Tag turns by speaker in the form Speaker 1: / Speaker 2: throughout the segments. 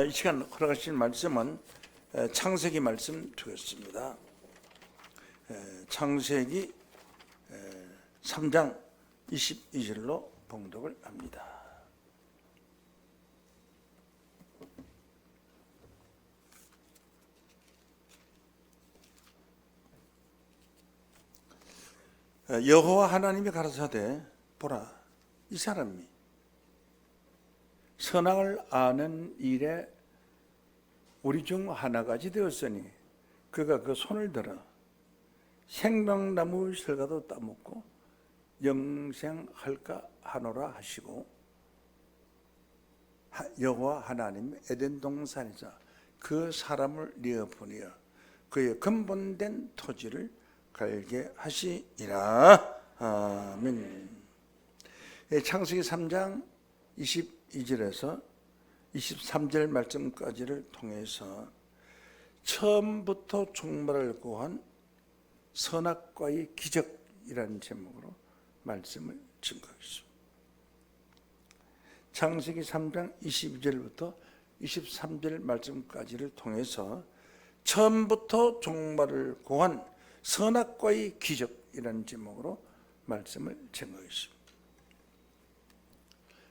Speaker 1: 이 시간 허락하신 말씀은 창세기 말씀 드렸습니다. 창세기 3장 22절로 봉독을 합니다. 여호와 하나님이 가라사대 보라, 이 사람이 선악을 아는 일에 우리 중 하나같이 되었으니 그가 그 손을 들어 생명나무 실과도 따먹고 영생할까 하노라 하시고, 여호와 하나님 에덴 동산에서 그 사람을 내어보내어 그의 근본된 토지를 갈게 하시니라. 아멘. 창세기 3장 22절에서 23절 말씀까지를 통해서 처음부터 종말을 고한 선악과의 기적이라는 제목으로 말씀을 증거했습니다. 창세기 3장 22절부터 23절 말씀까지를 통해서 처음부터 종말을 고한 선악과의 기적이라는 제목으로 말씀을 증거했습니다.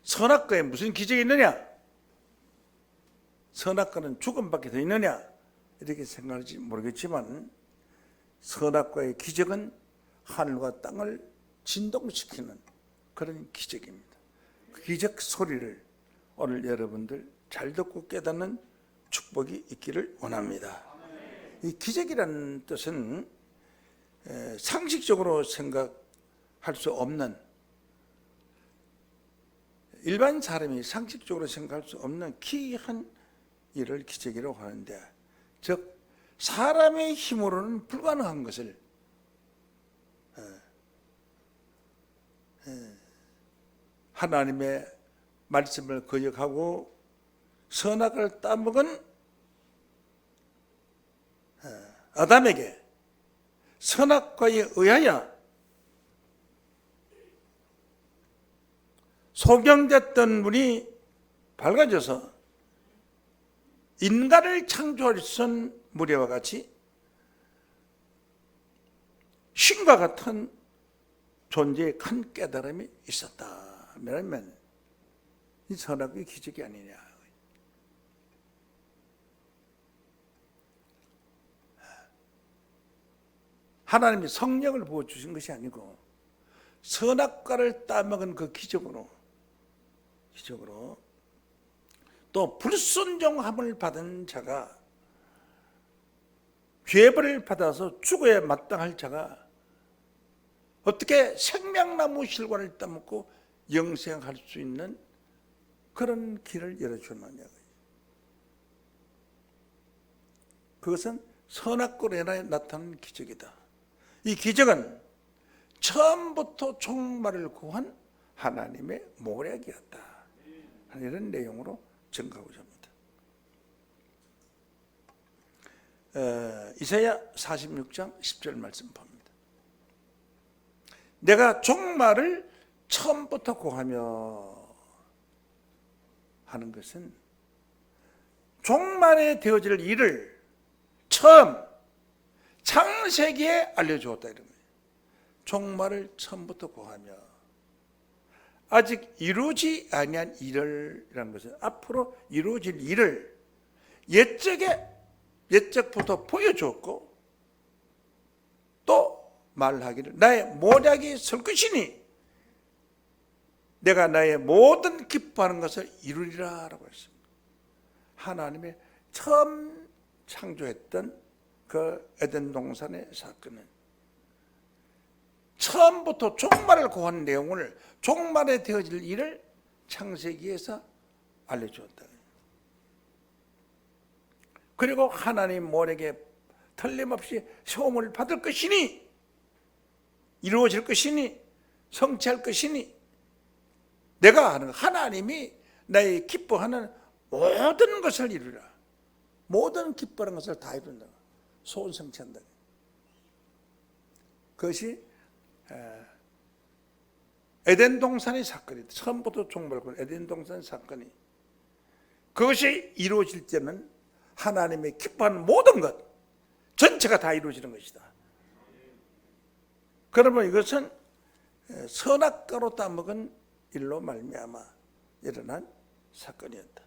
Speaker 1: 선악과에 무슨 기적이 있느냐? 선악과는 죽음밖에 더 있느냐? 이렇게 생각할지 모르겠지만 선악과의 기적은 하늘과 땅을 진동시키는 그런 기적입니다. 그 기적 소리를 오늘 여러분들 잘 듣고 깨닫는 축복이 있기를 원합니다. 이 기적이라는 뜻은 상식적으로 생각할 수 없는, 일반 사람이 상식적으로 생각할 수 없는 기이한 일을 기적이라고 하는데, 즉 사람의 힘으로는 불가능한 것을 하나님의 말씀을 거역하고 선악을 따먹은 아담에게 선악과에 의하여 소경됐던 문이 밝아져서 인간을 창조할 수 있는 무리와 같이 신과 같은 존재의 큰 깨달음이 있었다면 이 선악의 기적이 아니냐. 하나님이 성령을 부어주신 것이 아니고 선악과를 따먹은 그 기적으로 또 불순종함을 받은 자가, 죄벌을 받아서 죽어야 마땅할 자가 어떻게 생명나무 실과를 따먹고 영생할 수 있는 그런 길을 열어주느냐. 그것은 선악과로 인하여 나타난 기적이다. 이 기적은 처음부터 종말을 구한 하나님의 모략이었다. 이런 내용으로 증거하고자 합니다. 이사야 46장 10절 말씀 봅니다. 내가 종말을 처음부터 고하며 하는 것은 종말에 되어질 일을 처음 창세기에 알려주었다 이런 거예요. 종말을 처음부터 고하며 아직 이루어지지 아니한 일이라는 것은 앞으로 이루어질 일을 옛적부터 보여주었고 또 말하기를 나의 모략이 설 것이니 내가 나의 모든 기뻐하는 것을 이루리라 라고 했습니다. 하나님의 처음 창조했던 그 에덴 동산의 사건은 처음부터 종말을 고한 내용을, 종말에 되어질 일을 창세기에서 알려주었다. 그리고 하나님 모략에 틀림없이 시험을 받을 것이니, 이루어질 것이니, 성취할 것이니, 내가 하는 하나님이 나의 기뻐하는 모든 것을 이루라. 모든 기뻐하는 것을 다 이룬다. 소원 성취한다. 그것이 에덴 동산의 사건이다. 처음부터 종말고 에덴 동산 사건이 그것이 이루어질 때는 하나님의 기뻐하는 모든 것 전체가 다 이루어지는 것이다. 그러면 이것은 선악과로 따먹은 일로 말미암아 일어난 사건이었다.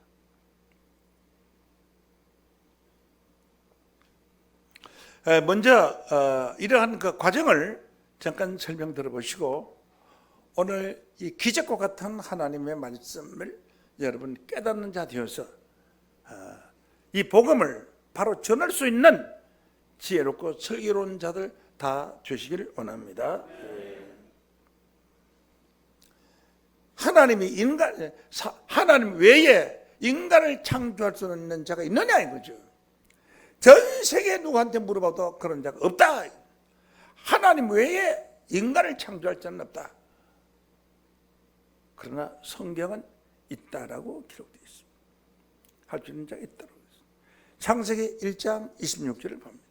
Speaker 1: 먼저 이러한 그 과정을 잠깐 설명 들어보시고 오늘 이 기적과 같은 하나님의 말씀을 여러분 깨닫는 자 되어서 이 복음을 바로 전할 수 있는 지혜롭고 슬기로운 자들 다 되시기를 원합니다. 하나님 외에 인간을 창조할 수 있는 자가 있느냐 이거죠. 전 세계 누구한테 물어봐도 그런 자가 없다. 하나님 외에 인간을 창조할 자는 없다. 그러나 성경은 있다라고 기록되어 있습니다. 할 수 있는 자가 있다라고 했습니다. 창세기 1장 26절을 봅니다.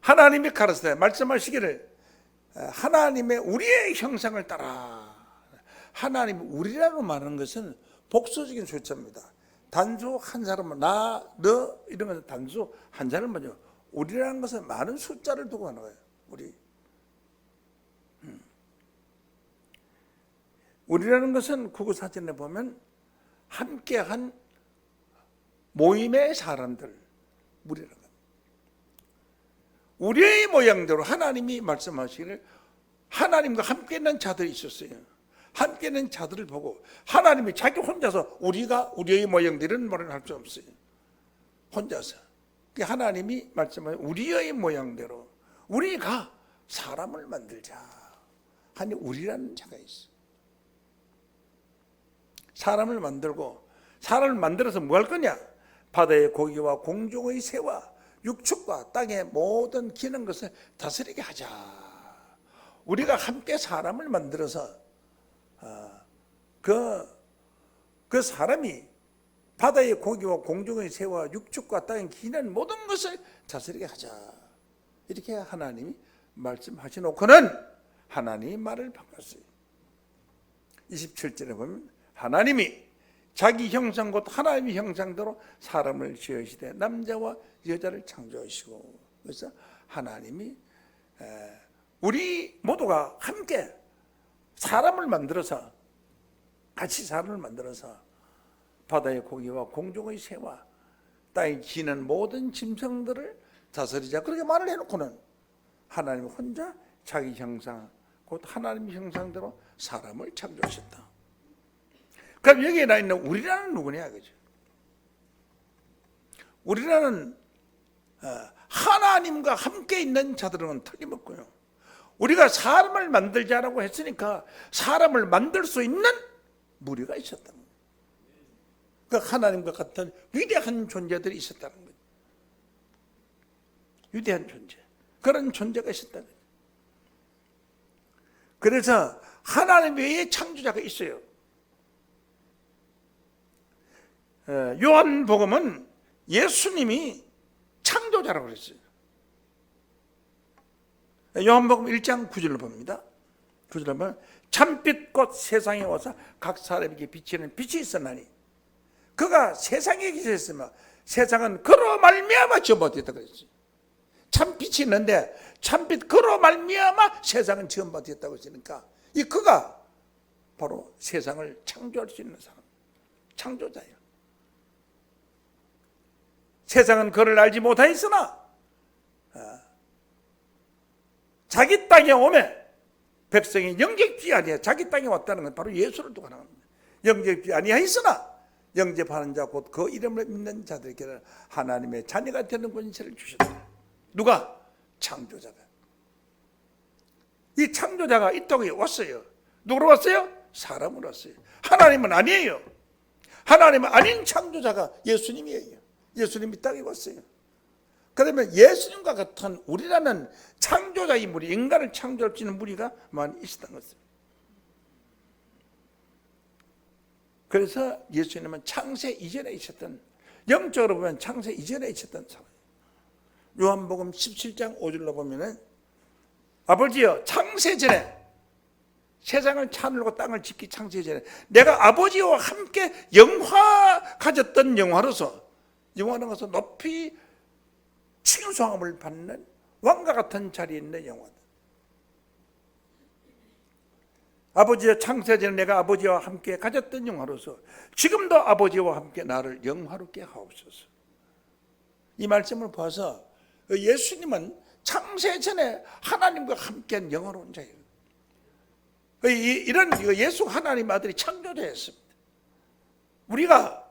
Speaker 1: 하나님이 가르치되 말씀하시기를 하나님의 우리의 형상을 따라. 하나님 우리라고 말하는 것은 복수적인 숫자입니다. 단수 한 사람은 나, 너 이런 것은 단수 한 사람은요. 우리라는 것은 많은 숫자를 두고 하는 거예요. 우리라는 것은 국어사전에 보면 함께한 모임의 사람들, 우리라는 것. 우리의 모양대로 하나님이 말씀하시기를 하나님과 함께 있는 자들이 있었어요. 함께 있는 자들을 보고 하나님이 자기 혼자서 우리의 모양대로는 말을 할 수 없어요. 혼자서. 하나님이 말씀하신 우리의 모양대로 우리가 사람을 만들자 하니 우리라는 자가 있어요. 사람을 만들어서 뭐 할 거냐? 바다의 고기와 공중의 새와 육축과 땅의 모든 기는 것을 다스리게 하자. 우리가 함께 사람을 만들어서 그 사람이 바다의 고기와 공중의 새와 육축과 땅의 기는 모든 것을 다스리게 하자. 이렇게 하나님이 말씀하시놓고는 하나님이 말을 바꿨어요. 27절에 보면 하나님이 자기 형상 곧 하나님의 형상대로 사람을 지으시되 남자와 여자를 창조하시고 그래서 하나님이 우리 모두가 함께 사람을 만들어서 같이 사람을 만들어서 바다의 고기와 공중의 새와 땅에 기는 모든 짐승들을 다스리자 그렇게 말을 해놓고는 하나님 혼자 자기 형상 곧 하나님의 형상대로 사람을 창조하셨다. 그럼 여기에 나 있는 우리라는 누구냐 그죠? 우리라는 하나님과 함께 있는 자들은 틀림없고요. 우리가 사람을 만들자라고 했으니까 사람을 만들 수 있는 무리가 있었다는 거예요. 그러니까 하나님과 같은 위대한 존재들이 있었다는 거예요. 위대한 존재. 그런 존재가 있었다는 거예요. 그래서 하나님 외에 창조자가 있어요. 요한복음은 예수님이 창조자라고 그랬어요. 요한복음 1장 9절을 봅니다. 9절을 보면 참빛 곧 세상에 와서 각 사람에게 비치는 빛이 있었나니 그가 세상에 계셨으며 세상은 그로 말미암아 지음받았다 그랬어요. 참빛이 있는데 참빛 그로 말미암아 세상은 지음받았다고 했으니까 이 그가 바로 세상을 창조할 수 있는 사람, 창조자예요. 세상은 그를 알지 못하였으나 자기 땅에 오매 백성이 영접지 아니하 자기 땅에 왔다는 건 바로 예수를 두고 하는 겁니다. 영접지 아니하였으나 영접하는 자 곧 그 이름을 믿는 자들에게는 하나님의 자녀가 되는 권세를 주셨다. 누가? 창조자가. 이 창조자가 이 땅에 왔어요. 누구로 왔어요? 사람으로 왔어요. 하나님은 아니에요. 하나님은 아닌 창조자가 예수님이에요. 예수님이 땅에 왔어요. 그러면 예수님과 같은 우리라는 창조자의 무리, 인간을 창조할 수 있는 무리가 많이 있었던 것입니다. 그래서 예수님은 창세 이전에 있었던, 영적으로 보면 창세 이전에 있었던 사람이에요. 요한복음 17장 5절로 보면은 아버지여 창세 전에 세상을 하늘과 땅을 짓기 창세기 전에 내가 아버지와 함께 영화 가졌던 영화로서 영화는 것은 높이 칭송함을 받는 왕과 같은 자리에 있는 영화다. 아버지의 창세 전에 내가 아버지와 함께 가졌던 영화로서 지금도 아버지와 함께 나를 영화롭게 하옵소서. 이 말씀을 봐서 예수님은 창세 전에 하나님과 함께한 영화로운 자예요. 이런 예수 하나님 아들이 창조되었습니다. 우리가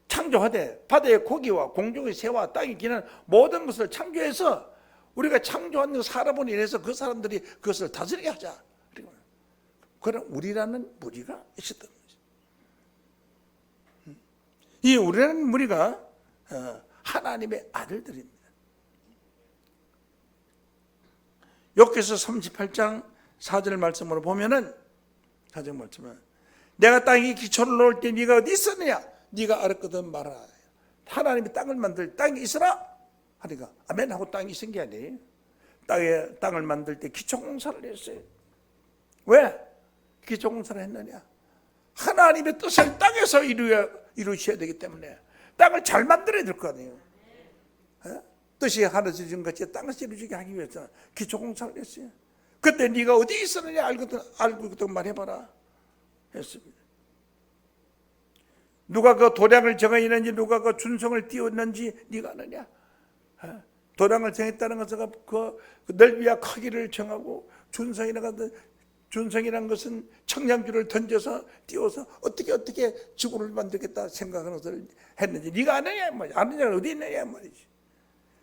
Speaker 1: 창조하되 바다의 고기와 공중의 새와 땅에 기는 모든 것을 창조해서 우리가 창조한 사람으로 인해서 그 사람들이 그것을 다스리게 하자. 그런 우리라는 무리가 있었던 거죠. 이 우리라는 무리가 하나님의 아들들입니다. 욥기서 38장 4절 말씀으로 보면은 내가 땅에 기초를 놓을 때 네가 어디 있었느냐? 네가 알았거든 말하라. 하나님이 땅을 만들 땅이 있으라 하니까 아멘 하고 땅이 있은 게 아니에요. 땅을 만들 때 기초공사를 했어요. 왜 기초공사를 했느냐? 하나님의 뜻을 땅에서 이루셔야 되기 때문에 땅을 잘 만들어야 될 거 아니에요. 뜻이 하늘에서 준 같이 땅에서 이루어지게 하기 위해서 기초공사를 했어요. 그때 네가 어디 있었느냐 알거든 말해봐라 했습니다. 누가 그 도량을 정하였는지 누가 그 준성을 띄웠는지 네가 아느냐? 도량을 정했다는 것은 그 넓이와 크기를 정하고 준성이라는 것은 청량줄을 던져서 띄워서 어떻게 지구를 만들겠다 생각하는 것을 했는지 네가 아느냐 말이지. 아느냐가 어디 있느냐 말이지.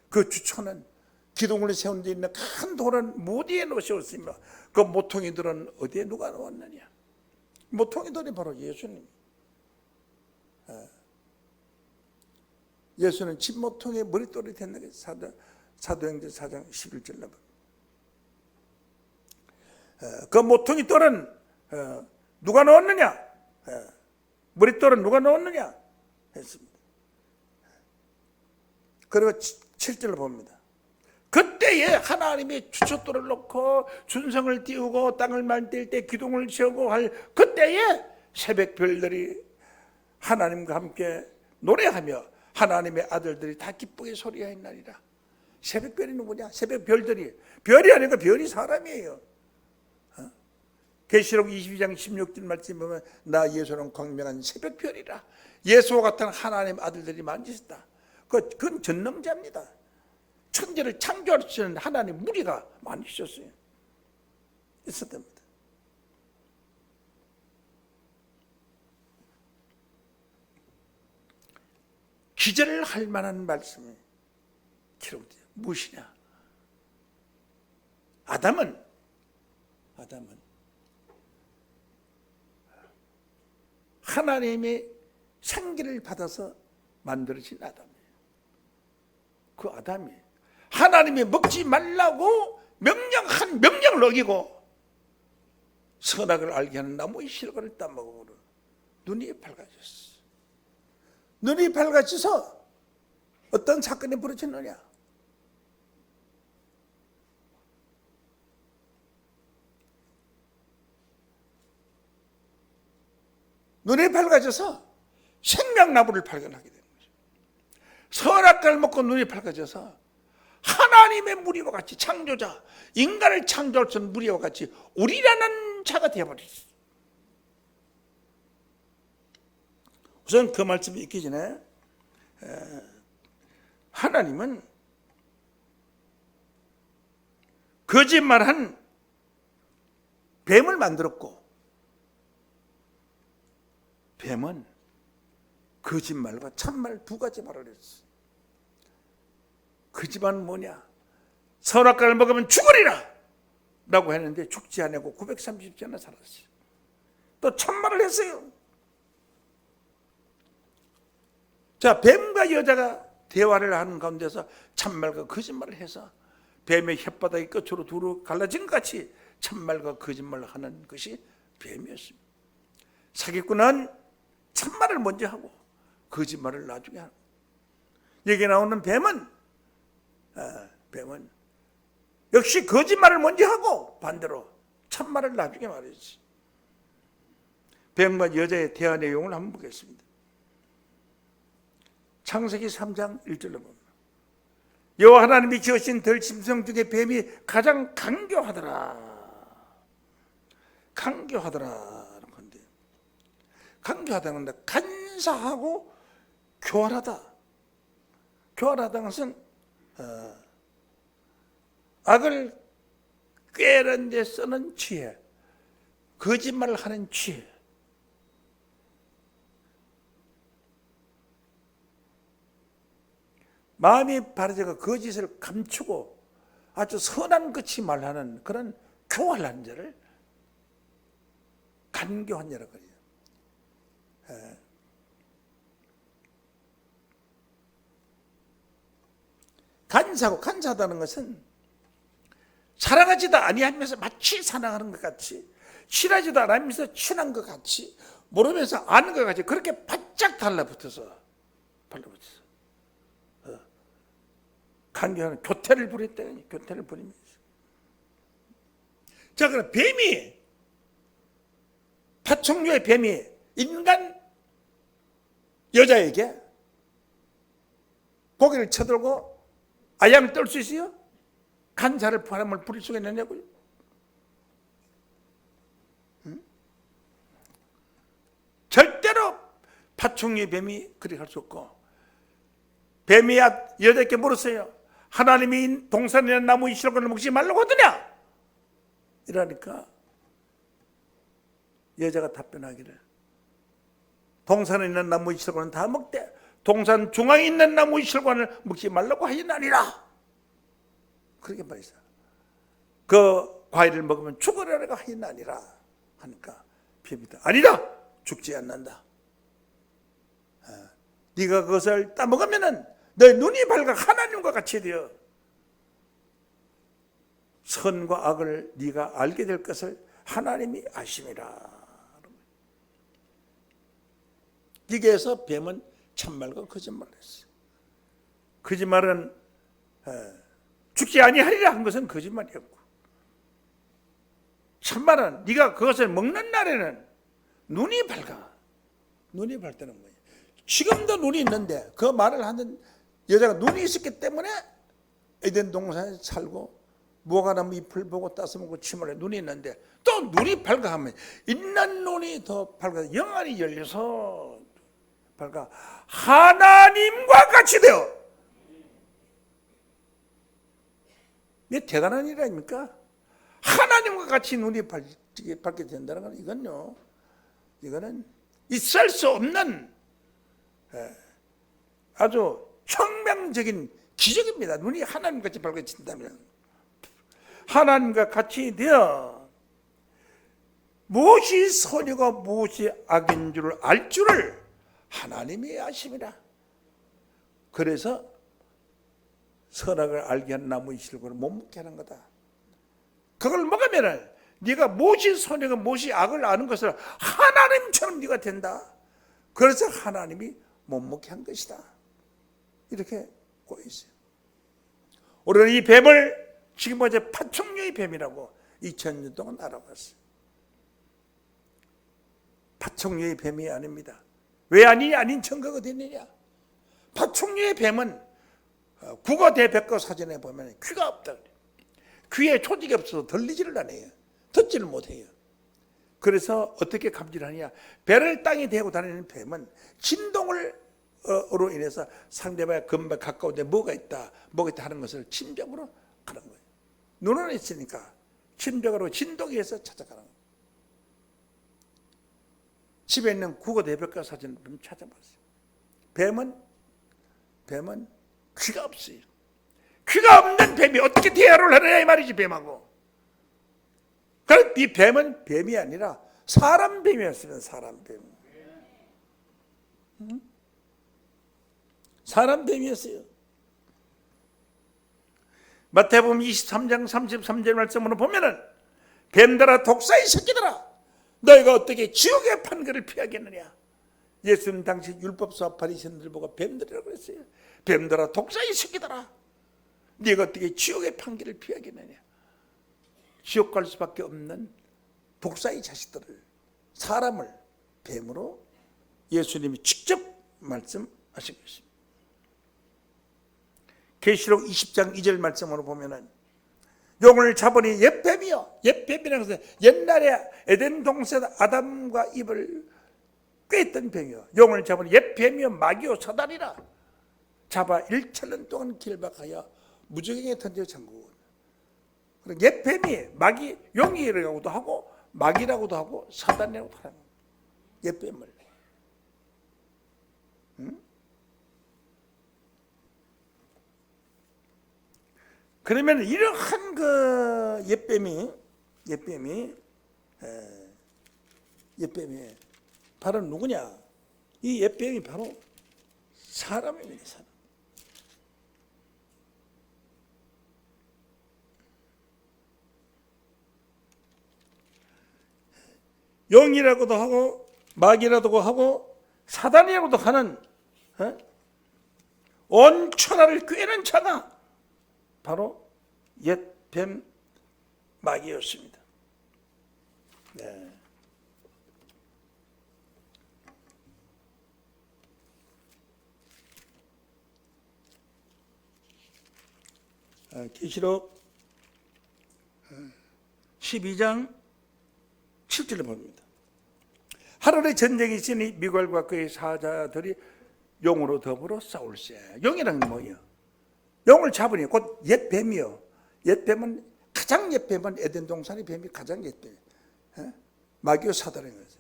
Speaker 1: 그 주천은 기둥을 세운 데 있는 큰 돌은 무디에 놓으셨으며 그 모퉁이들은 어디에 누가 놓았느냐? 모퉁이들이 바로 예수님. 예수는 집모퉁이의 머릿돌이 됐는 게 사도행전 4장 11절 나옵니다. 그 모퉁이 돌은 누가 넣었느냐? 머릿돌은 누가 넣었느냐? 했습니다. 그리고 7절을 봅니다. 그때에 하나님이 주춧돌을 놓고 준성을 띄우고 땅을 만들 때 기둥을 세우고 할 그때에 새벽별들이 하나님과 함께 노래하며 하나님의 아들들이 다 기쁘게 소리하였나니라. 새벽별이 누구냐? 새벽별들이. 별이 아니고 별이 사람이에요. 계시록 22장 16절 말씀 보면 나 예수는 광명한 새벽별이라. 예수와 같은 하나님 아들들이 만지셨다. 그건 전능자입니다. 천지를 창조할 수 있는 하나님 무리가 많으셨어요. 있었답니다. 기절을 할 만한 말씀이 기록돼요. 무엇이냐? 아담은 하나님의 생기를 받아서 만들어진 아담이에요. 그 아담이 하나님이 먹지 말라고 명령을 어기고 선악을 알게 하는 나무의 실과를 따먹으므로 눈이 밝아졌어. 눈이 밝아져서 어떤 사건이 벌어졌느냐? 눈이 밝아져서 생명나무를 발견하게 되는 거죠. 선악과를 먹고 눈이 밝아져서 하나님의 무리와 같이 창조자, 인간을 창조할 수 있는 무리와 같이 우리라는 자가 되어버렸어요. 우선 그 말씀이 있기 전에 하나님은 거짓말한 뱀을 만들었고 뱀은 거짓말과 참말 두 가지 말을 했어. 거짓말은 뭐냐? 선악과를 먹으면 죽으리라 라고 했는데 죽지 않고 930년을 살았어요. 또 참말을 했어요. 자, 뱀과 여자가 대화를 하는 가운데서 참말과 거짓말을 해서 뱀의 혓바닥이 끝으로 두루 갈라진 것 같이 참말과 거짓말을 하는 것이 뱀이었습니다. 사기꾼은 참말을 먼저 하고 거짓말을 나중에 하는. 여기 나오는 뱀은 역시 거짓말을 먼저 하고 반대로 참말을 나중에 말이지. 뱀과 여자의 대화 내용을 한번 보겠습니다. 창세기 3장 1절로 보면 여호와 하나님이 지으신 들짐승 중에 뱀이 가장 간교하더라. 간교하더라는 건데, 간교하다는 건데 간사하고 교활하다. 교활하다는 것은 악을 꾀는 데 쓰는 지혜, 거짓말을 하는 지혜. 마음이 바르지가 거짓을 감추고 아주 선한 끝이 말하는 그런 교활한 자를 간교한 자라고 그래요. 간사하다는 것은 사랑하지도 아니하면서 마치 사랑하는 것 같이, 친하지도 않으면서 친한 것 같이, 모르면서 아는 것 같이 그렇게 바짝 달라붙어서 간교하는, 교태를 부렸다니. 교태를 부리면서. 자, 그럼 뱀이, 파충류의 뱀이 인간 여자에게 고개를 쳐들고 아양 떨 수 있어요? 간사를 바람을 부릴 수가 있느냐고요? 절대로 파충류의 뱀이 그렇게 할 수 없고, 뱀이 여자에게 물었어요. 하나님이 동산이라는 나무 이 실과를 먹지 말라고 하더냐? 이러니까 여자가 답변하기를, 동산에 있는 나무 이 실과는 다 먹되 동산 중앙에 있는 나무 이 실과를 먹지 말라고 하였나니라. 그렇게 말했어요. 그 과일을 먹으면 죽으리라고 하였나니라 하니까 뱀이 아니다, 죽지 않는다. 네가 그것을 따먹으면은 너의 눈이 밝아 하나님과 같이 되어 선과 악을 네가 알게 될 것을 하나님이 아심이라. 여기에서 뱀은 참말과 거짓말을 했어요. 거짓말은 죽지 아니하리라 한 것은 거짓말이었고, 참말은 네가 그것을 먹는 날에는 눈이 밝아. 눈이 밝다는 거예요. 지금도 눈이 있는데 그 말을 하는 여자가 눈이 있었기 때문에 에덴 동산에 살고 무화과나무 잎을 보고 따서 먹고 침을 해. 눈이 있는데 또 눈이 밝아 하면 있는 눈이 더 밝아 영안이 열려서 밝아 하나님과 같이 되어. 이게 대단한 일 아닙니까? 하나님과 같이 눈이 밝게 된다는 건 이건요, 이거는 있을 수 없는 아주 혁명적인 기적입니다. 눈이 하나님같이 밝아진다면, 하나님과 같이 되어 무엇이 선이고 무엇이 악인 줄을 알 줄을 하나님이 아심이라. 그래서 선악을 알게 하는 나무의 실과를 못 먹게 하는 거다. 그걸 먹으면 네가 무엇이 선이고 무엇이 악을 아는 것을 하나님처럼 네가 된다. 그래서 하나님이 못 먹게 한 것이다. 이렇게 꼬여 있어요. 우리는 이 뱀을 지금 어제 파충류의 뱀이라고 2000년 동안 알아봤어요. 파충류의 뱀이 아닙니다. 왜 아닌 증거가 됐느냐? 파충류의 뱀은 국어 대백과 사전에 보면 귀가 없다. 귀에 조직이 없어서 들리지를 않아요. 듣지를 못해요. 그래서 어떻게 감지하느냐? 배를 땅에 대고 다니는 뱀은 진동으로 인해서 상대방의 금방 가까운데 뭐가 있다 하는 것을 침벽으로 가는 거예요. 눈은 있으니까 침벽으로 진동에 의해서 찾아가는 거예요. 집에 있는 국어 대백과 사전을 찾아봤어요. 뱀은 귀가 없어요. 귀가 없는 뱀이 어떻게 대화를 하느냐 이 말이지, 뱀하고. 그럼 이 뱀은 뱀이 아니라 사람 뱀이었으면 사람 뱀. 사람 뱀이었어요. 마태복음 23장 33절 말씀으로 보면은 뱀들아 독사의 새끼들아 너희가 어떻게 지옥의 판결을 피하겠느냐. 예수님 당시 율법사 바리새인들 보고 뱀들이라고 했어요. 뱀들아 독사의 새끼들아 네가 어떻게 지옥의 판결을 피하겠느냐. 지옥 갈 수밖에 없는 독사의 자식들을, 사람을 뱀으로 예수님이 직접 말씀하신 것입니다. 계시록 20장 2절 말씀으로 보면은 용을 잡으니 옛뱀이요. 옛뱀이라는 것은 옛날에 에덴 동산 아담과 이브를 꿰었던 뱀이요. 용을 잡으니 옛뱀이요 마귀요 사단이라. 잡아 1천년 동안 길박하여 무저갱에 던져 잠그고. 옛뱀이 마귀, 용이라고도 하고 마귀라고도 하고 사단이라고도 하는 거예요. 옛뱀을. 응? 그러면 이러한 그 옛뱀이 바로 누구냐? 이 옛뱀이 바로 사람입니다. 사람. 용이라고도 하고 마귀라고도 하고 사단이라고도 하는 온 천하를 꿰는 자가 바로 옛뱀 마귀였습니다. 네. 계시록 12장 7절을 봅니다. 하늘의 전쟁이 있으니 미갈과 그의 사자들이 용으로 더불어 싸울세. 용이란 뭐예요? 용을 잡으니 곧 옛뱀이요. 옛뱀은 가장 옛뱀은 에덴 동산의 뱀이 가장 옛뱀. 마귀와 사단인 거죠.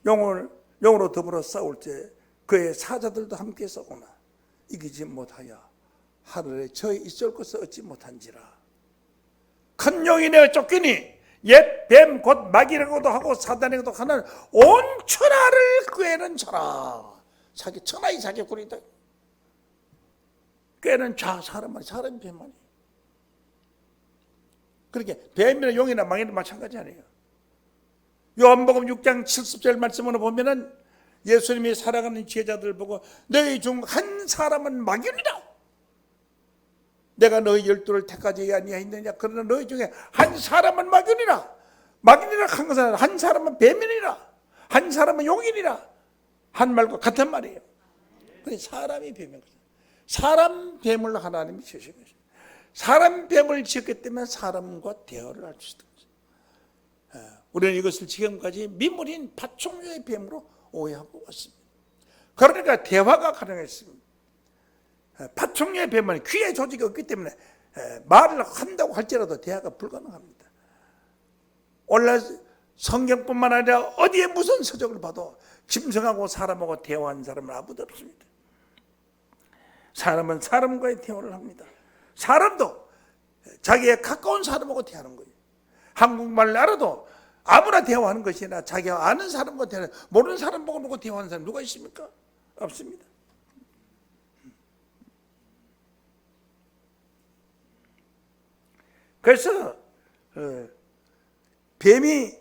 Speaker 1: 용으로 더불어 싸울 때 그의 사자들도 함께 싸우나 이기지 못하여 하늘에 저희 있을 것을 얻지 못한지라. 큰 용이 내어 쫓기니 옛뱀 곧 마귀라고도 하고 사단이라고도 하는 온 천하를 꿰는 자라. 자기 천하의 자기꾼이다. 꿰는 자 사람만이 사람 뱀만이. 그렇게 뱀이나 용이나 마귀나 마찬가지 아니에요. 요한복음 6장 70절 말씀으로 보면은 예수님이 사랑하는 제자들 보고 너희 중 한 사람은 마귀니라. 내가 너희 12를 택하지 아니하였느냐. 그러나 너희 중에 한 사람은 마귀니라. 마귀니라 한 것은 한 사람은 뱀이니라. 한 사람은 용이니라. 한 말과 같은 말이에요. 사람이 뱀인 거죠. 사람 뱀을 하나님이 지으신 것이죠. 사람 뱀을 지었기 때문에 사람과 대화를 할 수 있는 거죠. 우리는 이것을 지금까지 미물인 파충류의 뱀으로 오해하고 왔습니다. 그러니까 대화가 가능했습니다. 파충류의 뱀은 귀의 조직이 없기 때문에 말을 한다고 할지라도 대화가 불가능합니다. 원래 성경뿐만 아니라 어디에 무슨 서적을 봐도 짐승하고 사람하고 대화하는 사람은 아무도 없습니다. 사람은 사람과의 대화를 합니다. 사람도 자기의 가까운 사람하고 대화하는 거예요. 한국말을 알아도 아무나 대화하는 것이 아니라 자기가 아는 사람과 대화하는, 모르는 사람 보고 대화하는 사람 누가 있습니까? 없습니다. 그래서 뱀이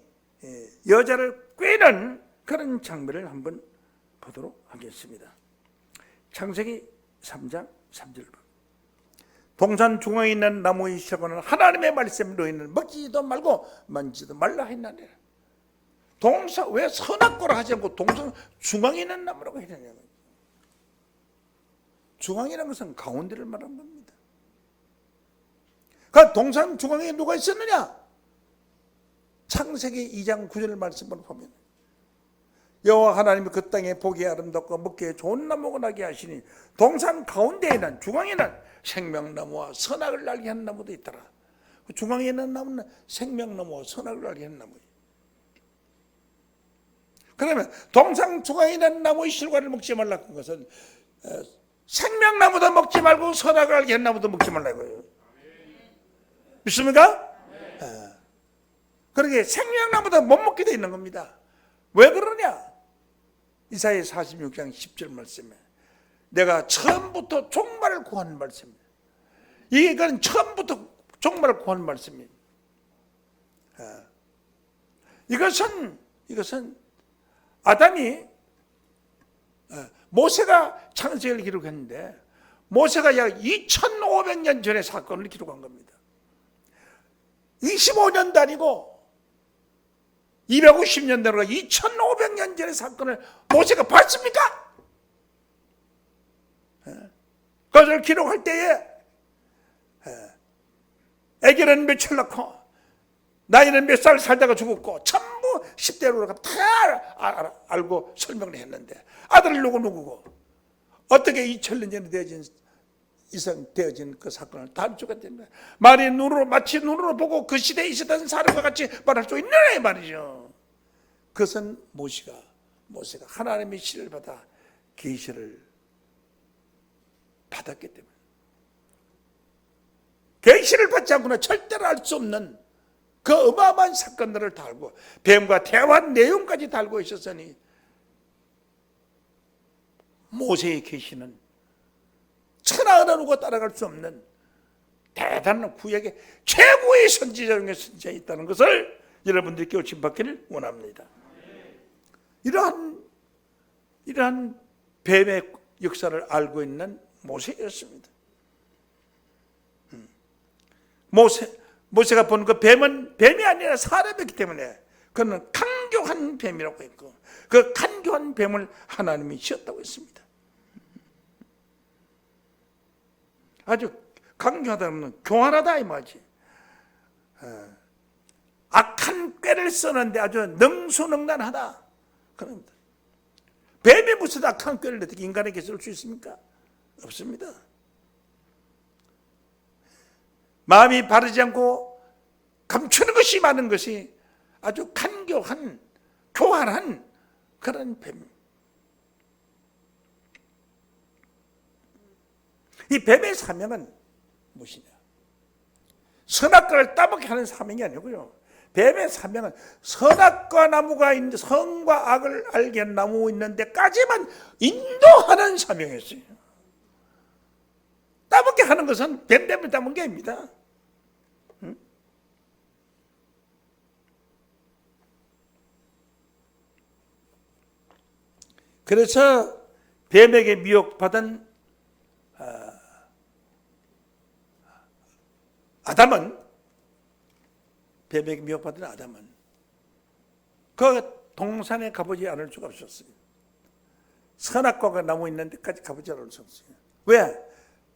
Speaker 1: 여자를 꿰는 그런 장면을 한번 보도록 하겠습니다. 창세기 3장 3절 봅니다. 동산 중앙에 있는 나무의 실과는 하나님의 말씀을 너희는 먹지도 말고 만지도 말라 했나니라. 동산 왜 선악과를 하지 않고 동산 중앙에 있는 나무라고 했느냐. 중앙이라는 것은 가운데를 말하는 겁니다. 그 동산 중앙에 누가 있었느냐? 창세기 2장 9절 말씀을 보면 여호와 하나님이 그 땅에 보기에 아름답고 먹기에 좋은 나무가 나게 하시니 동산 가운데에는 중앙에는 생명나무와 선악을 알게 하는 나무도 있더라. 그 중앙에 있는 나무는 생명나무와 선악을 알게 하는 나무예요. 그러면 동산 중앙에 있는 나무의 실과를 먹지 말라고 한 것은 생명나무도 먹지 말고 선악을 알게 하는 나무도 먹지 말라고요. 믿습니까? 그러게 생명나무도 못 먹게 되어 있는 겁니다. 왜 그러냐? 이사야 46장 10절 말씀에 내가 처음부터 종말을 구하는 말씀입니다. 이건 처음부터 종말을 구하는 말씀입니다. 이것은 아담이 모세가 창세기를 기록했는데 모세가 약 2500년 전의 사건을 기록한 겁니다. 25년도 아니고 250년 전과 2500년 전의 사건을 모세가 봤습니까? 그것을 기록할 때에 아기는 며칠 낳고 나이는 몇 살 살다가 죽었고 전부 10대로 다 알고 설명을 했는데 아들 누구고 어떻게 2000년 전에 되어진 그 사건을 다 알 수가 됩니다. 마치 눈으로 보고 그 시대에 있었던 사람과 같이 말할 수 있는 애 말이죠. 그것은 모세가 하나님의 시를 받아 계시를 받았기 때문에, 계시를 받지 않고는 절대로 알 수 없는 그 어마어마한 사건들을 다 알고 뱀과 대화한 내용까지 다 알고 있었으니 모세의 계시는 천하 어느 누가 따라갈 수 없는 대단한 구약의 최고의 선지자 중에 선지자가 있다는 것을 여러분들이 깨우침 받기를 원합니다. 이러한 뱀의 역사를 알고 있는 모세였습니다. 모세가 본 그 뱀은 뱀이 아니라 사람이기 때문에 그는 간교한 뱀이라고 했고, 그 간교한 뱀을 하나님이 지었다고 했습니다. 아주 강교하다는 교활하다 이 말이지. 악한 꾀를 쓰는데 아주 능수능란하다 그럽니다. 뱀이 무슨 악한 꾀를 어떻게 인간에게 쓸 수 있습니까? 없습니다. 마음이 바르지 않고 감추는 것이 많은 것이 아주 간교한 교활한 그런 뱀. 이 뱀의 사명은 무엇이냐? 선악과를 따먹게 하는 사명이 아니고요. 뱀의 사명은 선악과 나무가 있는데, 선과 악을 알게 하는 나무 있는 데까지만 인도하는 사명이었어요. 따먹게 하는 것은 뱀 때문에 따먹은 게 아닙니다. 그래서 뱀에게 미혹받은 뱀에게 미혹받은 아담은 그 동산에 가보지 않을 수가 없었어요. 선악과가 나무 있는 데까지 가보지 않을 수 없어요. 왜?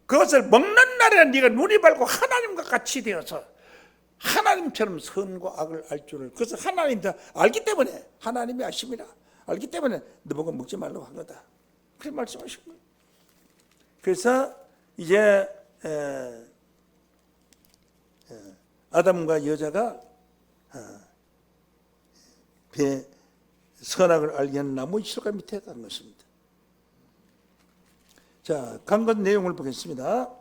Speaker 1: 그것을 먹는 날에는 네가 눈이 밝고 하나님과 같이 되어서 하나님처럼 선과 악을 알 줄을, 그것을 하나님이 알기 때문에, 하나님이 아심이라 알기 때문에 너보고 먹지 말라고 한 거다, 그렇게 말씀하신 거예요. 그래서 이제 아담과 여자가 선악을 알게 하는 나무 실과 밑에 가는 것입니다. 자, 강건 내용을 보겠습니다.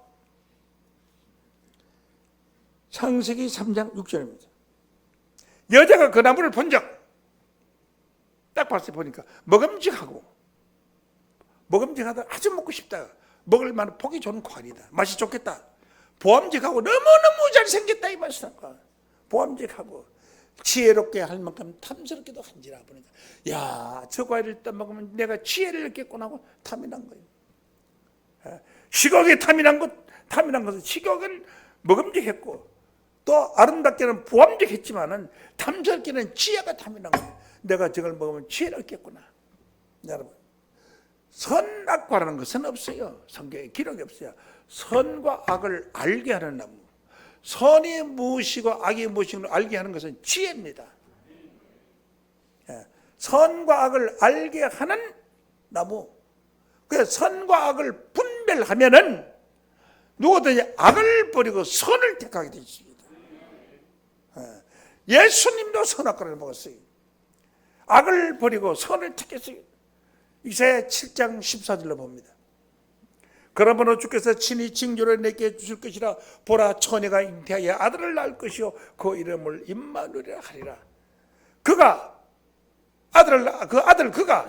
Speaker 1: 창세기 3장 6절입니다. 여자가 그 나무를 본 적, 딱 봤을 때 보니까 먹음직하다, 아주 먹고 싶다, 먹을 만한 보기 좋은 과일이다, 맛이 좋겠다, 보암직하고 너무너무 잘생겼다 이 말이다. 보암직하고 지혜롭게 할 만큼 탐스럽게도 한지라 보니까, 야, 저 과일을 떠먹으면 내가 지혜를 느꼈구나 하고 탐이 난 거예요. 식욕에 탐이 난 것은 식욕은 먹음직했고 또 아름답게는 보암직했지만은 탐스럽게는 지혜가 탐이 난 거예요. 내가 저걸 먹으면 지혜를 얻겠구나. 여러분, 선악과라는 것은 없어요. 성경에 기록이 없어요. 선과 악을 알게 하는 나무, 선이 무엇이고 악이 무엇인가 알게 하는 것은 지혜입니다. 선과 악을 알게 하는 나무. 그 선과 악을 분별하면은 누구든지 악을 버리고 선을 택하게 되어 있습니다. 예수님도 선악과를 먹었어요. 악을 버리고 선을 택했어요. 이사야 7장 14절로 봅니다. 그러므로 주께서 친히 징조를 내게 주실 것이라. 보라, 처녀가 잉태하여 아들을 낳을 것이요 그 이름을 임마누엘이라 하리라.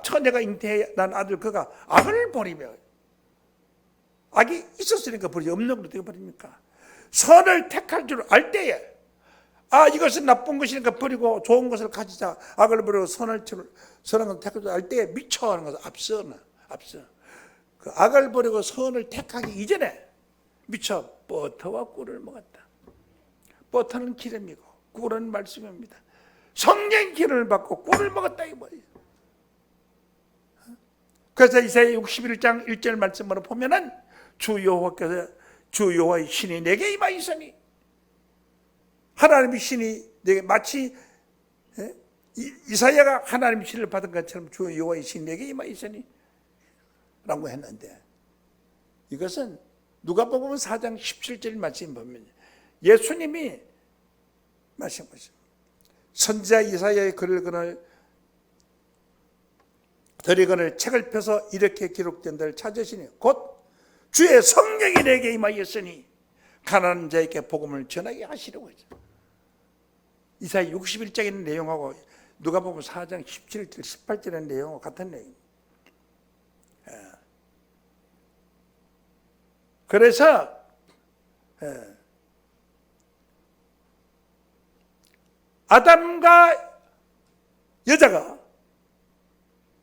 Speaker 1: 처녀가 잉태해 난 아들 그가 악을 버리며, 악이 있었으니까 버리지, 없는 걸 어떻게 버립니까? 선을 택할 줄 알 때에, 이것은 나쁜 것이니까 버리고 좋은 것을 가지자, 악을 버리고 선한 것을 택할 줄 알 때에 미쳐하는 것은 앞서 그 악을 버리고 선을 택하기 이전에 미쳐 버터와 꿀을 먹었다. 버터는 기름이고 꿀은 말씀입니다. 성령의 기름을 받고 꿀을 먹었다 이 말이에요. 그래서 이사야 61장 1절 말씀으로 보면은 주 여호와의 신이 내게 임하였으니, 하나님의 신이 내게 마치 이사야가 하나님의 신을 받은 것처럼 주 여호와의 신이 내게 임하였으니 라고 했는데, 이것은 누가복음 4장 17절 말씀 보면 예수님이 말씀하십니다. 선지자 이사야의 글을 드리거늘 책을 펴서 이렇게 기록된 데를 찾으시니 곧 주의 성령이 내게 임하였으니 가난한 자에게 복음을 전하게 하시려고 했죠. 이사야 61장의 내용하고 누가복음 4장 17절 18절의 내용과 같은 내용입니다. 그래서 아담과 여자가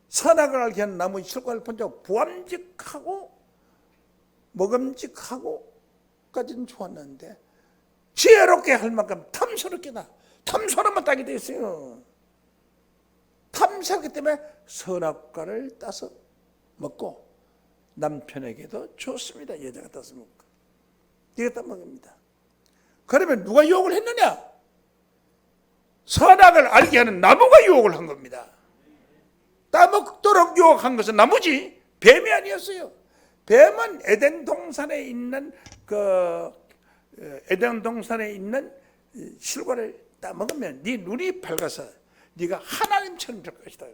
Speaker 1: 선악을 알게 한 나무의 실과를 본 적 부함직하고 먹음직하고까지는 좋았는데 지혜롭게 할 만큼 탐스럽게만 따게 됐어요. 탐스럽기 때문에 선악과를 따서 먹고 남편에게도 줬습니다. 여자가 따서 먹고 이게 따 먹습니다. 그러면 누가 유혹을 했느냐? 선악을 알게 하는 나무가 유혹을 한 겁니다. 따먹도록 유혹한 것은 나무지 뱀이 아니었어요. 뱀은 에덴 동산에 있는 실과를 따먹으면 네 눈이 밝아서 네가 하나님처럼 될 것이다.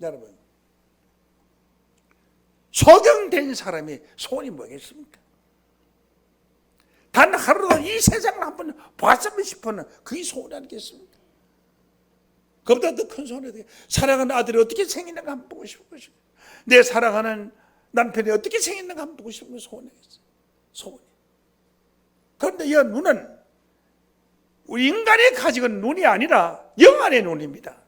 Speaker 1: 여러분, 소경된 사람이 소원이 뭐겠습니까? 단 하루도 이 세상을 한번 봤으면 싶어는 그게 소원이 아니겠습니까? 그보다 더 큰 소원이 어떻게, 사랑하는 아들이 어떻게 생기는가 한번 보고 싶은 것이고, 내 사랑하는 남편이 어떻게 생겼는가 한번 보고 싶은 소원이겠어요. 소원이. 그런데 이 눈은 우리 인간이 가지고 있는 눈이 아니라 영안의 눈입니다.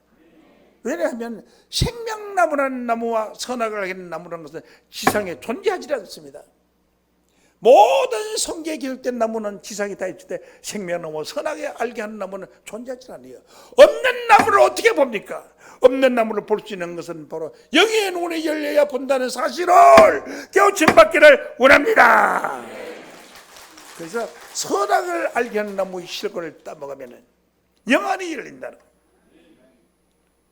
Speaker 1: 왜냐하면 생명나무라는 나무와 선악을 알게 하는 나무라는 것은 지상에 존재하지 않습니다. 모든 성경에 기록된 나무는 지상에 다 있을 때 생명나무, 선악을 알게 하는 나무는 존재하지 않아요. 없는 나무를 어떻게 봅니까? 없는 나무를 볼 수 있는 것은 바로 영의 눈이 열려야 본다는 사실을 깨우침 받기를 원합니다. 그래서 선악을 알게 하는 나무의 실과를 따먹으면 영안이 열린다는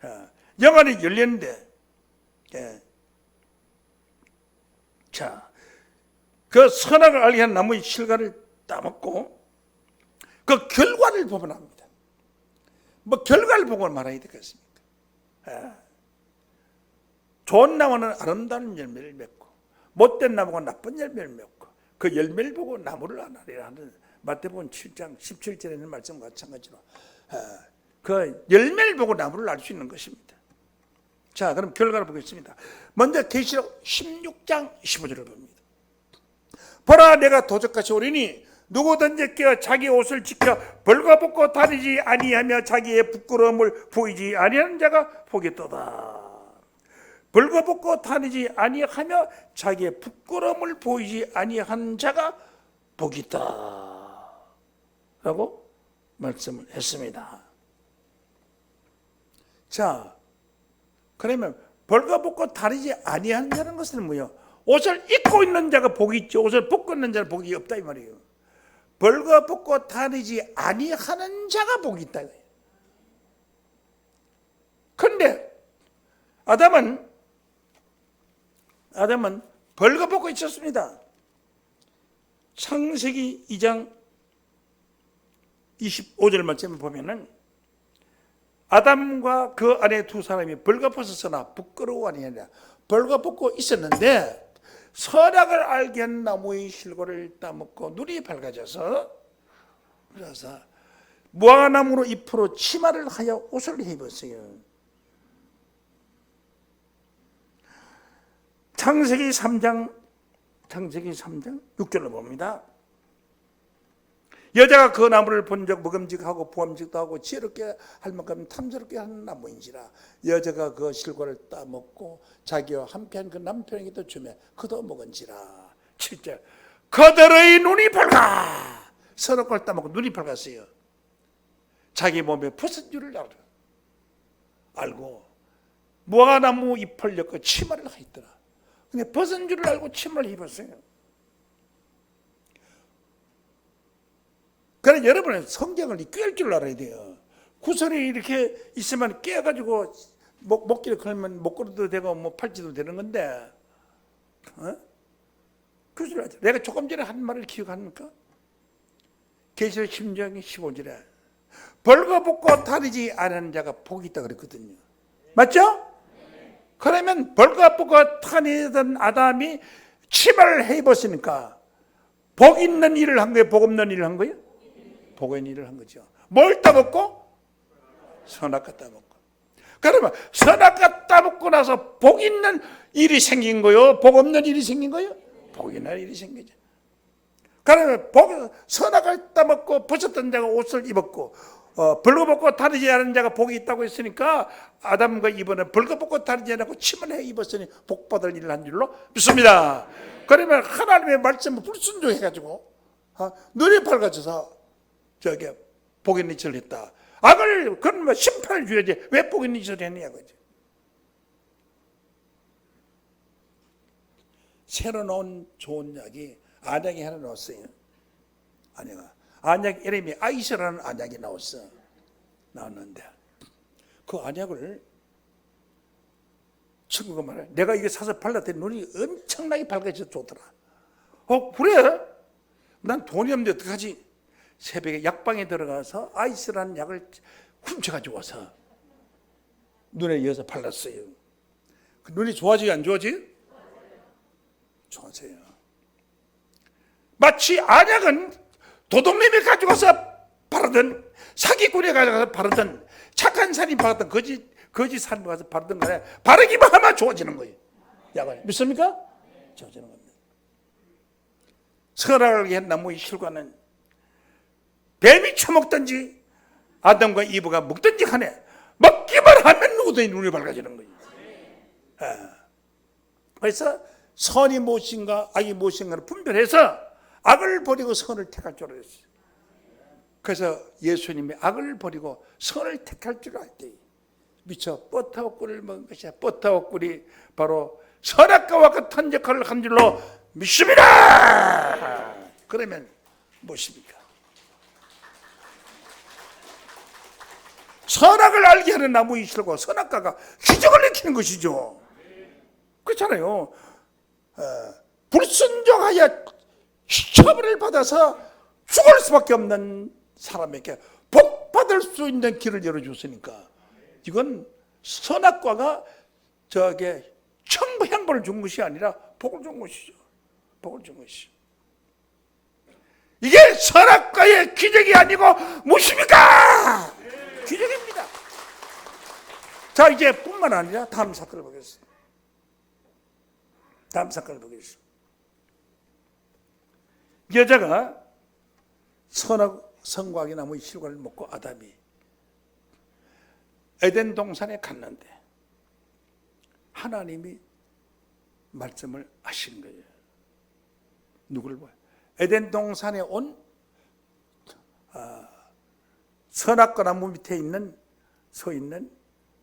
Speaker 1: 거예요. 영안이 열렸는데, 자, 그 선악을 알게 하는 나무의 실과를 따먹고 그 결과를 보면 합니다. 뭐 결과를 보고 말아야 되겠습니까? 좋은 나무는 아름다운 열매를 맺고 못된 나무가 나쁜 열매를 맺고 그 열매를 보고 나무를 안하리라 하는 마태복음 7장 17절에 있는 말씀과 마찬가지로 그 열매를 보고 나무를 알 수 있는 것입니다. 자, 그럼 결과를 보겠습니다. 먼저 계시록 16장 15절을 봅니다. 보라, 내가 도적같이 오리니 누구든지 깨어 자기 옷을 지켜 벌거벗고 다니지 아니하며 자기의 부끄러움을 보이지 아니하는 자가 보겠도다. 벌거벗고 다니지 아니하며 자기의 부끄러움을 보이지 아니하는 자가 복이다 라고 말씀을 했습니다. 자, 그러면 벌거벗고 다니지 아니하는 자는 것은 뭐예요? 옷을 입고 있는 자가 복이 있죠. 옷을 벗고 있는 자는 복이 없다 이 말이에요. 벌거벗고 다니지 아니하는 자가 복이 있다. 그런데 아담은 벌거벗고 있었습니다. 창세기 2장 25절 말씀을 보면은 아담과 그 아내 두 사람이 벌거벗었으나 부끄러워 아니하냐. 벌거벗고 있었는데 선악을 알게 한 나무의 실과를 따먹고 눈이 밝아져서 그래서 무화과나무로 잎으로 치마를 하여 옷을 입었어요. 창세기 3장 6절을 봅니다. 여자가 그 나무를 본 적 먹음직하고 부함직도 하고 지혜롭게 할 만큼 탐스럽게 하는 나무인지라 여자가 그 실과를 따먹고 자기와 함께한 그 남편에게도 주며 그도 먹은지라. 7절 그들의 눈이 밝아. 선악과를 따먹고 눈이 밝았어요. 자기 몸에 벗은 줄을 알고 무화과나무 잎을 엮어 치마를 하였더라. 근데 벗은 줄을 알고 치마를 입었어요. 그러나 여러분은 성경을 꿰을 줄 알아야 돼요. 구설이 이렇게 있으면 깨가지고 목길에 걸면 목걸이도 되고 뭐 팔찌도 되는 건데, 구설을 하죠. 내가 조금 전에 한 말을 기억합니까? 계시록 10장 15절에 벌거벗고 다니지 않은 자가 복이 있다 그랬거든요. 맞죠? 그러면 벌거벗고 다니던 아담이 치마를 해 입었으니까 복 있는 일을 한 거예요? 복 없는 일을 한 거예요? 복 있는 일을 한 거죠. 뭘 따먹고? 선악과 따먹고. 그러면 선악과 따먹고 나서 복 있는 일이 생긴 거요? 복 없는 일이 생긴 거요? 복 있는 일이 생기죠. 그러면 선악을 따먹고 벗었던 자가 옷을 입었고, 벌거벗고 다니지 않은 자가 복이 있다고 했으니까 아담과 이브는 벌거벗고 다니지 않고 치마를 해 입었으니 복받을 일을 한 줄로 믿습니다. 그러면 하나님의 말씀을 불순종해가지고 눈이 밝아져서 저기 복 있는 짓을 했다. 악을 그러면 심판을 줘야지 왜 복 있는 짓을 했냐 그죠. 새로 나온 좋은 약이 안약이 하나 나왔어요. 안약 이름이 아이스라는 안약이 나왔는데 그 안약을 친구가 말해. 내가 이게 사서 발랐더니 눈이 엄청나게 밝아져서 좋더라. 그래? 난 돈이 없는데 어떡하지? 새벽에 약방에 들어가서 아이스라는 약을 훔쳐가지고 와서 눈에 이어서 발랐어요. 그 눈이 좋아지요 안 좋아지요? 좋아져요. 마치 안약은 도둑놈이 가져가서 바르든 사기꾼이 가져가서 바르든 착한 사람이 바르든 거짓 사람이 가서 바르든 간에 바르기만 하면 좋아지는 거예요. 약을 믿습니까? 좋아지는 겁니다. 선악을 위한 나무의 실과는 뱀이 처먹든지 아담과 이브가 먹든지 간에 먹기만 하면 누구든지 눈이 밝아지는 거예요. 그래서 선이 무엇인가 악이 무엇인가를 분별해서 악을 버리고 선을 택할 줄 알았어요. 그래서 예수님이 악을 버리고 선을 택할 줄 알았대요. 미처 뻗타고 꿀을 먹은 것이야. 뻗타고 꿀이 바로 선악과와 같은 역할을 한 줄로 믿습니다. 그러면 무엇입니까? 선악을 알게 하는 나무의 실과 선악과가 기적을 일으키는 것이죠. 그렇잖아요. 불순종하여 처벌을 받아서 죽을 수밖에 없는 사람에게 복 받을 수 있는 길을 열어줬으니까 이건 선악과가 저게 형벌을 준 것이 아니라 복을 준 것이죠. 복을 준 것이죠. 이게 선악과의 기적이 아니고 무엇입니까? 기적입니다. 자, 이제 뿐만 아니라 다음 사건을 보겠습니다. 다음 사건을 보겠습니다. 여자가 선과학의 나무의 실과를 먹고 아담이 에덴 동산에 갔는데 하나님이 말씀을 하신 거예요. 누구를 봐요? 에덴 동산에 온 선악과 나무 밑에 서 있는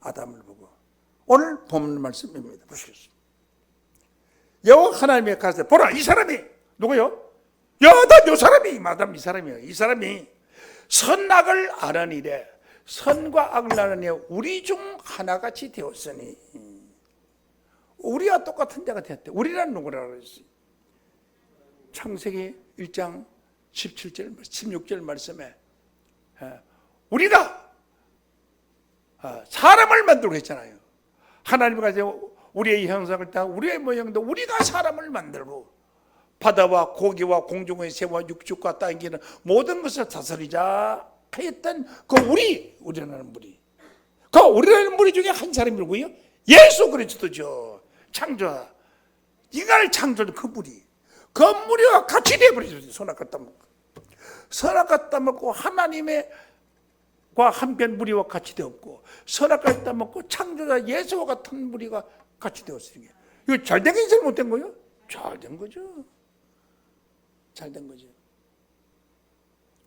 Speaker 1: 아담을 보고 오늘 본문 말씀입니다. 보시겠습니다. 여호와 하나님이 가서 보라, 이 사람이 누구요? 나 요 사람이 마담 이 사람이에요. 이 사람이 선악을 아는 일에 선과 악을 아는 일에 우리 중 하나같이 되었으니 우리와 똑같은 자가 되었대. 우리란 누구라고 그랬어요? 창세기 1장 17절 16절 말씀에 우리가 사람을 만들고 했잖아요. 하나님이 가지고 우리의 형상을 따 우리의 모양도 우리가 사람을 만들고 바다와 고기와 공중의 새와 육축과 땅에 기는 모든 것을 다스리자 하였던 그 우리라는 무리. 그 우리라는 무리 중에 한 사람이 누구예요? 예수 그리스도죠. 창조자. 인간을 창조한 그 무리. 그 무리와 같이 되어버리죠. 선악과 따먹고. 선악과 따먹고 하나님의 과 한편 무리와 같이 되었고 선악과 따먹고 창조자 예수와 같은 무리가 같이 되었으니 이거 잘된 게 있어요? 못된 거예요? 잘된 거죠. 잘된 거죠.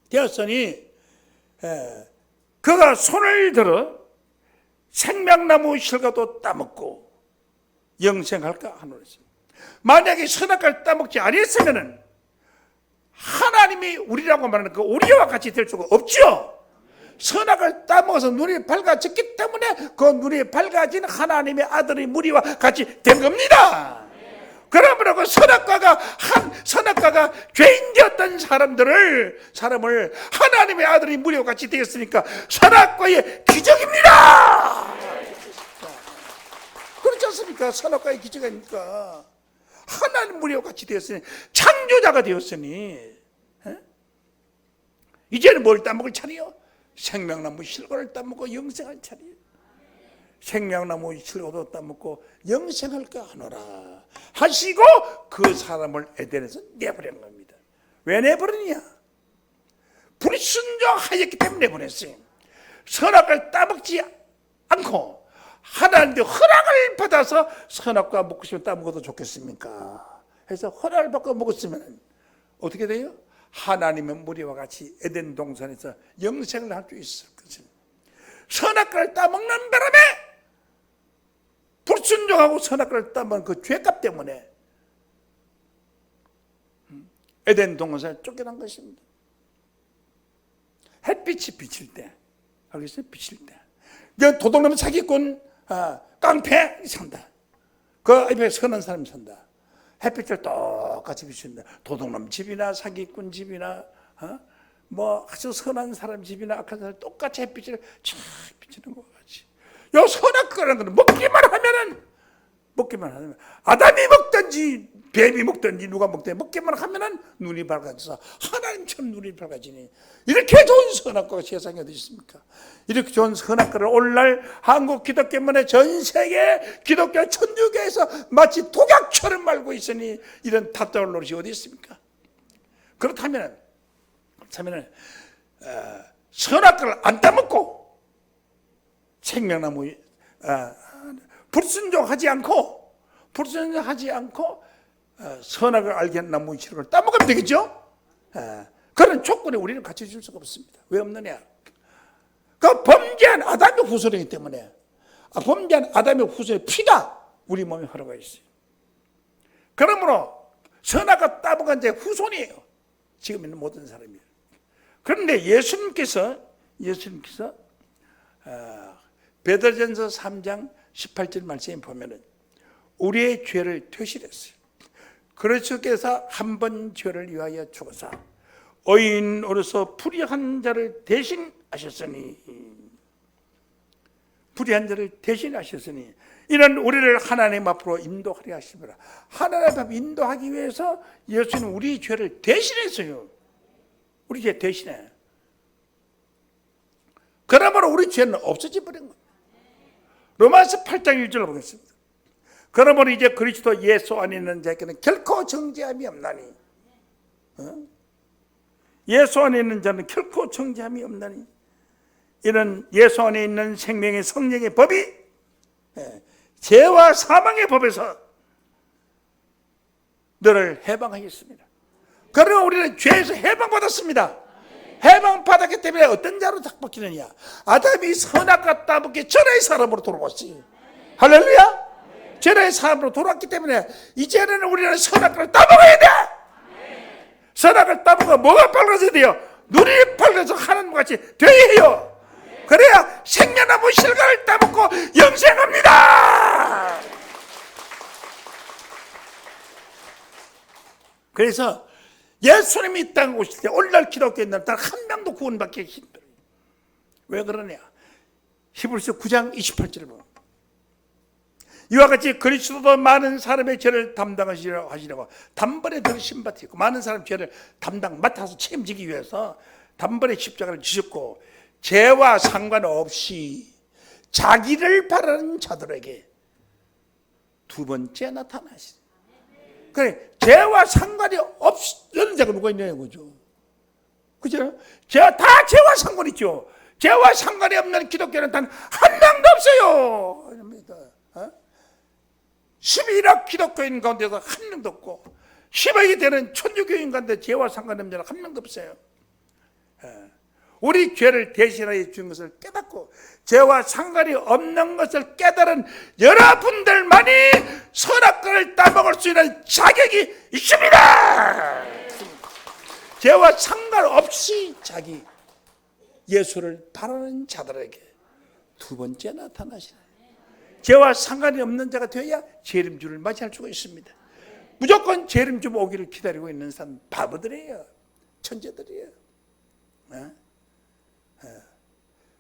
Speaker 1: 되었으니 그가 손을 들어 생명나무 실과도 따먹고 영생할까 하노라. 만약에 선악과를 따먹지 아니했으면 하나님이 우리라고 말하는 그 우리와 같이 될 수가 없죠. 선악을 따먹어서 눈이 밝아졌기 때문에 그 눈이 밝아진 하나님의 아들의 무리와 같이 된 겁니다. 그러므로 그 선악과가 죄인 되었던 사람을 하나님의 아들의 무리와 같이 되었으니까 선악과의 기적입니다. 그렇지 않습니까? 선악과의 기적이 아닙니까? 하나님 무리와 같이 되었으니, 창조자가 되었으니, 이제는 뭘 따먹을 차례요? 생명나무 실과를 따먹고 영생할 차례요. 생명나무 실과도 따먹고 영생할까 하노라 하시고 그 사람을 에덴에서 내버린 겁니다. 왜 내버리냐? 불순종하였기 때문에 내버렸어요. 선악과를 따먹지 않고 하나님의 허락을 받아서 선악과 먹고 싶으면 따먹어도 좋겠습니까? 해서 허락을 받고 먹었으면 어떻게 돼요? 하나님의 무리와 같이 에덴 동산에서 영생을 할 수 있을 것입니다. 선악과를 따먹는 바람에 불순종하고 선악과를 따먹는 그 죄값 때문에 에덴 동산에 쫓겨난 것입니다. 햇빛이 비칠 때, 알겠어요? 비칠 때. 도둑놈 사기꾼, 깡패 산다. 그 앞에 선한 사람이 산다. 햇빛을 똑같이 비춘다. 도둑놈 집이나 사기꾼 집이나 뭐 아주 선한 사람 집이나 악한 사람 똑같이 햇빛을 쫙 비추는 것 같이. 요 선악과라는 것은 먹기만 하면 아담이 먹든지 뱀이 먹든지 누가 먹든지 먹기만 하면은 눈이 밝아져서 하나님처럼 눈이 밝아지니, 이렇게 좋은 선악과가 세상에 어디 있습니까? 이렇게 좋은 선악과를 오늘날 한국 기독교만의 전 세계 기독교 천주교에서 마치 독약처럼 말고 있으니 이런 답답할 노릇이 어디 있습니까? 그렇다면 선악과를 안 따먹고 생명나무 불순종하지 않고 선악을 알게 한 나무 실과를 따먹으면 되겠죠? 그런 조건에 우리는 같이 줄 수가 없습니다. 왜 없느냐? 그 범죄한 아담의 후손이기 때문에, 범죄한 아담의 후손의 피가 우리 몸에 흘러가 있어요. 그러므로 선악과 따먹은 자의 후손이에요. 지금 있는 모든 사람이에요. 그런데 예수님께서 베드로전서 3장 18절 말씀에 보면은 우리의 죄를 퇴실했어요. 그리스도께서 한 번 죄를 위하여 죽어서 의인으로서 불의한 자를 대신하셨으니 이는 우리를 하나님 앞으로 인도하려 하십니다. 하나님 앞에 인도하기 위해서 예수는 우리 죄를 대신했어요. 우리 죄 대신해. 그러므로 우리 죄는 없어져 버린 겁니다. 로마서 8장 1절을 보겠습니다. 그러므로 이제 그리스도 예수 안에 있는 자에게는 결코 정죄함이 없나니, 예수 안에 있는 자는 결코 정죄함이 없나니, 이는 예수 안에 있는 생명의 성령의 법이 죄와 사망의 법에서 너를 해방하겠습니다. 그러나 우리는 죄에서 해방받았습니다. 해방받았기 때문에 어떤 자로 바뀌느냐? 아담이 선악과 따먹기 전의 사람으로 돌아왔어요. 할렐루야! 전의 사람으로 돌아왔기 때문에 이제는 우리는 선악과를 따먹어야 돼. 선악을 따먹어 뭐가 밝아져야 돼요? 눈이 밝아서 하나님과 같이 되어야 해요. 그래야 생명나무 실과를 따먹고 영생합니다. 그래서 예수님이 이 땅에 오실 때 오늘날 기독교인들은 단 한 명도 구원받기 힘들어요. 왜 그러냐? 히브리서 9장 28절을 보면 이와 같이 그리스도도 많은 사람의 죄를 담당하시려고 단번에 더 신받으시고 많은 사람 죄를 맡아서 책임지기 위해서 단번에 십자가를 지셨고 죄와 상관없이 자기를 바라는 자들에게 두 번째 나타나시죠. 그래, 죄와 상관이 없는 자가 누가 있냐는 거죠. 그죠? 다 죄와 상관 있죠. 죄와 상관이 없는 기독교는 단 한 명도 없어요. 11억 기독교인 가운데서 한 명도 없고 10억이 되는 천주교인 가운데 죄와 상관없는 자는 한 명도 없어요. 우리 죄를 대신하여 준 것을 깨닫고 죄와 상관이 없는 것을 깨달은 여러분들만이 선악과를 따먹을 수 있는 자격이 있습니다. 죄와 상관없이 자기 예수를 바라는 자들에게 두 번째 나타나시네. 죄와 상관이 없는 자가 되어야 재림주를 맞이할 수가 있습니다. 무조건 재림주 오기를 기다리고 있는 사람 바보들이에요. 천재들이에요.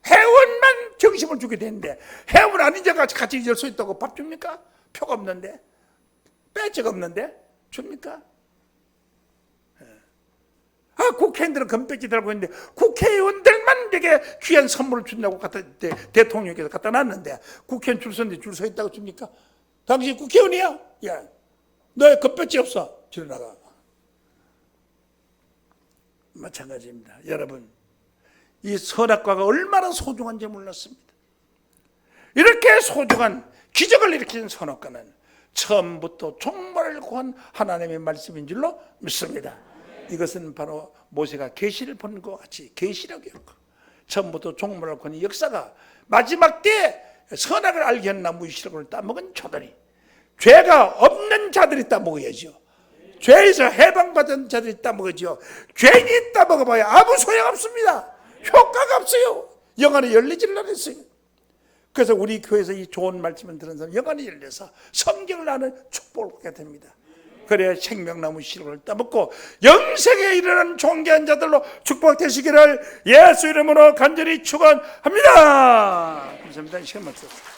Speaker 1: 회원만 정신을 주게 되는데 회원 아닌 자가 같이 잊을 수 있다고 밥 줍니까? 표가 없는데, 배지가 없는데 줍니까? 국회의원들은 금배지 달고 있는데 국회의원들만 되게 귀한 선물을 준다고 대통령께서 갖다 놨는데 국회의원 줄 서는데 줄 서 있다고 줍니까? 당신 국회의원이야? 야, 너의 금배지 없어. 집에 나가. 마찬가지입니다. 여러분, 이 선악과가 얼마나 소중한지 몰랐습니다. 이렇게 소중한 기적을 일으키는 선악과는 처음부터 종말을 구한 하나님의 말씀인 줄로 믿습니다. 이것은 바로 모세가 계시를 본 것 같이 계시력이었고, 처음부터 종말을 구한 역사가 마지막 때 선악을 알게 하는 나무 시력을 따먹은 자들이, 죄가 없는 자들이 따먹어야죠. 죄에서 해방받은 자들이 따먹어야죠. 죄인이 따먹어봐야 아무 소용없습니다. 효과가 없어요. 영안이 열리질 않았어요. 그래서 우리 교회에서 이 좋은 말씀을 들은 사람 영안이 열려서 성경을 아는 축복을 받게 됩니다. 그래야 생명나무 씨를 따먹고 영생에 이르는 존귀한 자들로 축복되시기를 예수 이름으로 간절히 축원합니다. 감사합니다. 시간 맞췄습니다.